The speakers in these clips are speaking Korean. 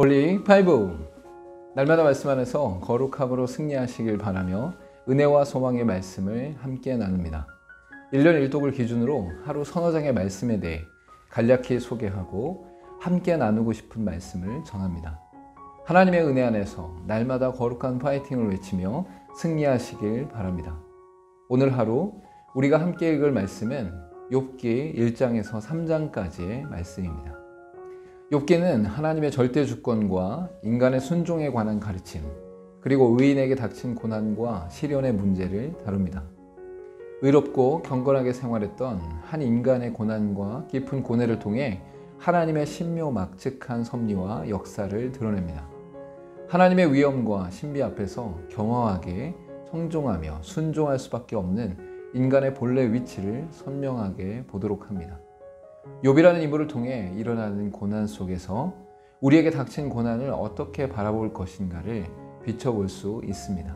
홀리 5 날마다 말씀 안에서 거룩함으로 승리하시길 바라며 은혜와 소망의 말씀을 함께 나눕니다. 1년 1독을 기준으로 하루 서너 장의 말씀에 대해 간략히 소개하고 함께 나누고 싶은 말씀을 전합니다. 하나님의 은혜 안에서 날마다 거룩한 파이팅을 외치며 승리하시길 바랍니다. 오늘 하루 우리가 함께 읽을 말씀은 욥기 1장에서 3장까지의 말씀입니다. 욥기는 하나님의 절대 주권과 인간의 순종에 관한 가르침, 그리고 의인에게 닥친 고난과 시련의 문제를 다룹니다. 의롭고 경건하게 생활했던 한 인간의 고난과 깊은 고뇌를 통해 하나님의 신묘막측한 섭리와 역사를 드러냅니다. 하나님의 위엄과 신비 앞에서 겸허하게 청종하며 순종할 수밖에 없는 인간의 본래 위치를 선명하게 보도록 합니다. 욥이라는 인물을 통해 일어나는 고난 속에서 우리에게 닥친 고난을 어떻게 바라볼 것인가를 비춰볼 수 있습니다.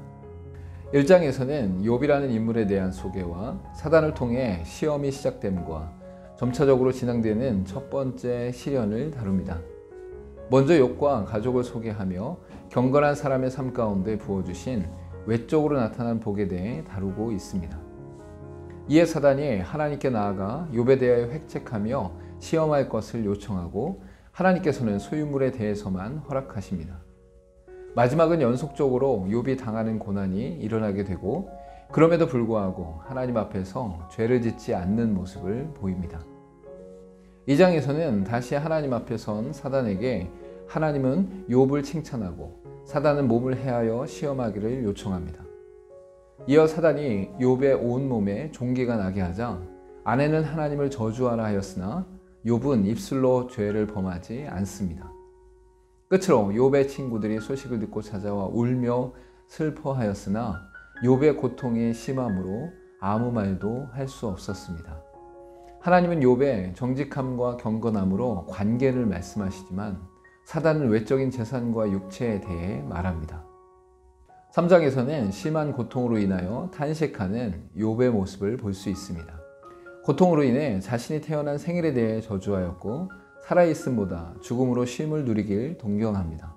1장에서는 욥이라는 인물에 대한 소개와 사단을 통해 시험이 시작됨과 점차적으로 진행되는 첫 번째 시련을 다룹니다. 먼저 욥과 가족을 소개하며 경건한 사람의 삶 가운데 부어주신 외적으로 나타난 복에 대해 다루고 있습니다. 이에 사단이 하나님께 나아가 욥에 대하여 획책하며 시험할 것을 요청하고 하나님께서는 소유물에 대해서만 허락하십니다. 마지막은 연속적으로 욥이 당하는 고난이 일어나게 되고 그럼에도 불구하고 하나님 앞에서 죄를 짓지 않는 모습을 보입니다. 2장에서는 다시 하나님 앞에 선 사단에게 하나님은 욥을 칭찬하고 사단은 몸을 해하여 시험하기를 요청합니다. 이어 사단이 욥의 온 몸에 종기가 나게 하자 아내는 하나님을 저주하라 하였으나 욥은 입술로 죄를 범하지 않습니다. 끝으로 욥의 친구들이 소식을 듣고 찾아와 울며 슬퍼하였으나 욥의 고통이 심함으로 아무 말도 할 수 없었습니다. 하나님은 욥의 정직함과 경건함으로 관계를 말씀하시지만 사단은 외적인 재산과 육체에 대해 말합니다. 3장에서는 심한 고통으로 인하여 탄식하는 욥의 모습을 볼 수 있습니다. 고통으로 인해 자신이 태어난 생일에 대해 저주하였고 살아있음보다 죽음으로 쉼을 누리길 동경합니다.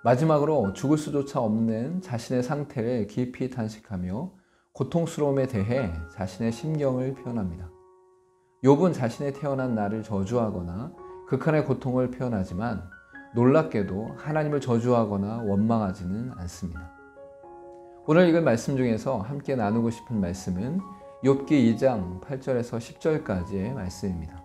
마지막으로 죽을 수조차 없는 자신의 상태를 깊이 탄식하며 고통스러움에 대해 자신의 심경을 표현합니다. 욥은 자신의 태어난 날을 저주하거나 극한의 고통을 표현하지만 놀랍게도 하나님을 저주하거나 원망하지는 않습니다. 오늘 읽을 말씀 중에서 함께 나누고 싶은 말씀은 욥기 2장 8절에서 10절까지의 말씀입니다.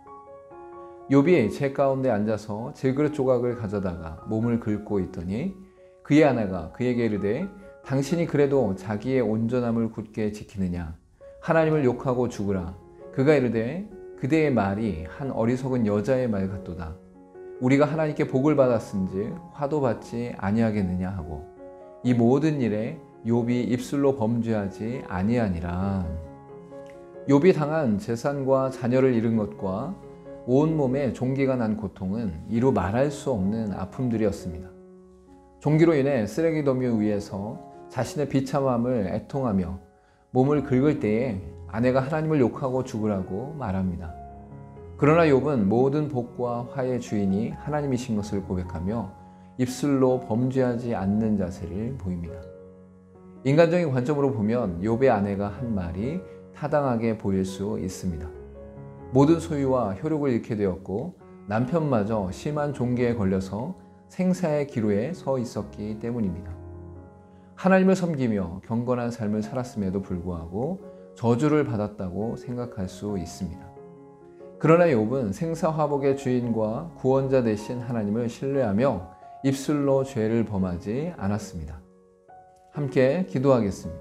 욥이 재 가운데 앉아서 질그릇 조각을 가져다가 몸을 긁고 있더니 그의 아내가 그에게 이르되 당신이 그래도 자기의 온전함을 굳게 지키느냐 하나님을 욕하고 죽으라. 그가 이르되 그대의 말이 한 어리석은 여자의 말 같도다. 우리가 하나님께 복을 받았은즉 화도 받지 아니하겠느냐 하고 이 모든 일에 욥이 입술로 범죄하지 아니하니라. 욥이 당한 재산과 자녀를 잃은 것과 온몸에 종기가 난 고통은 이루 말할 수 없는 아픔들이었습니다. 종기로 인해 쓰레기 더미 위에서 자신의 비참함을 애통하며 몸을 긁을 때에 아내가 하나님을 욕하고 죽으라고 말합니다. 그러나 욥은 모든 복과 화의 주인이 하나님이신 것을 고백하며 입술로 범죄하지 않는 자세를 보입니다. 인간적인 관점으로 보면 욥의 아내가 한 말이 타당하게 보일 수 있습니다. 모든 소유와 효력을 잃게 되었고 남편마저 심한 종기에 걸려서 생사의 기로에 서 있었기 때문입니다. 하나님을 섬기며 경건한 삶을 살았음에도 불구하고 저주를 받았다고 생각할 수 있습니다. 그러나 욥은 생사화복의 주인과 구원자 되신 하나님을 신뢰하며 입술로 죄를 범하지 않았습니다. 함께 기도하겠습니다.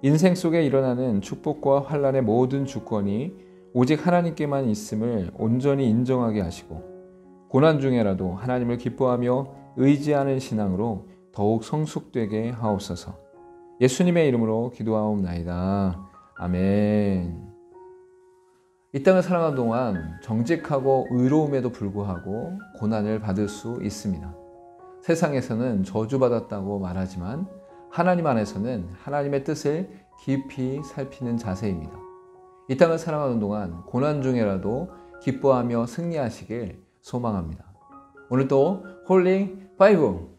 인생 속에 일어나는 축복과 환난의 모든 주권이 오직 하나님께만 있음을 온전히 인정하게 하시고 고난 중에라도 하나님을 기뻐하며 의지하는 신앙으로 더욱 성숙되게 하옵소서. 예수님의 이름으로 기도하옵나이다. 아멘. 이 땅을 살아가는 동안 정직하고 의로움에도 불구하고 고난을 받을 수 있습니다. 세상에서는 저주받았다고 말하지만 하나님 안에서는 하나님의 뜻을 깊이 살피는 자세입니다. 이 땅을 살아가는 동안 고난 중에라도 기뻐하며 승리하시길 소망합니다. 오늘 또 홀링 5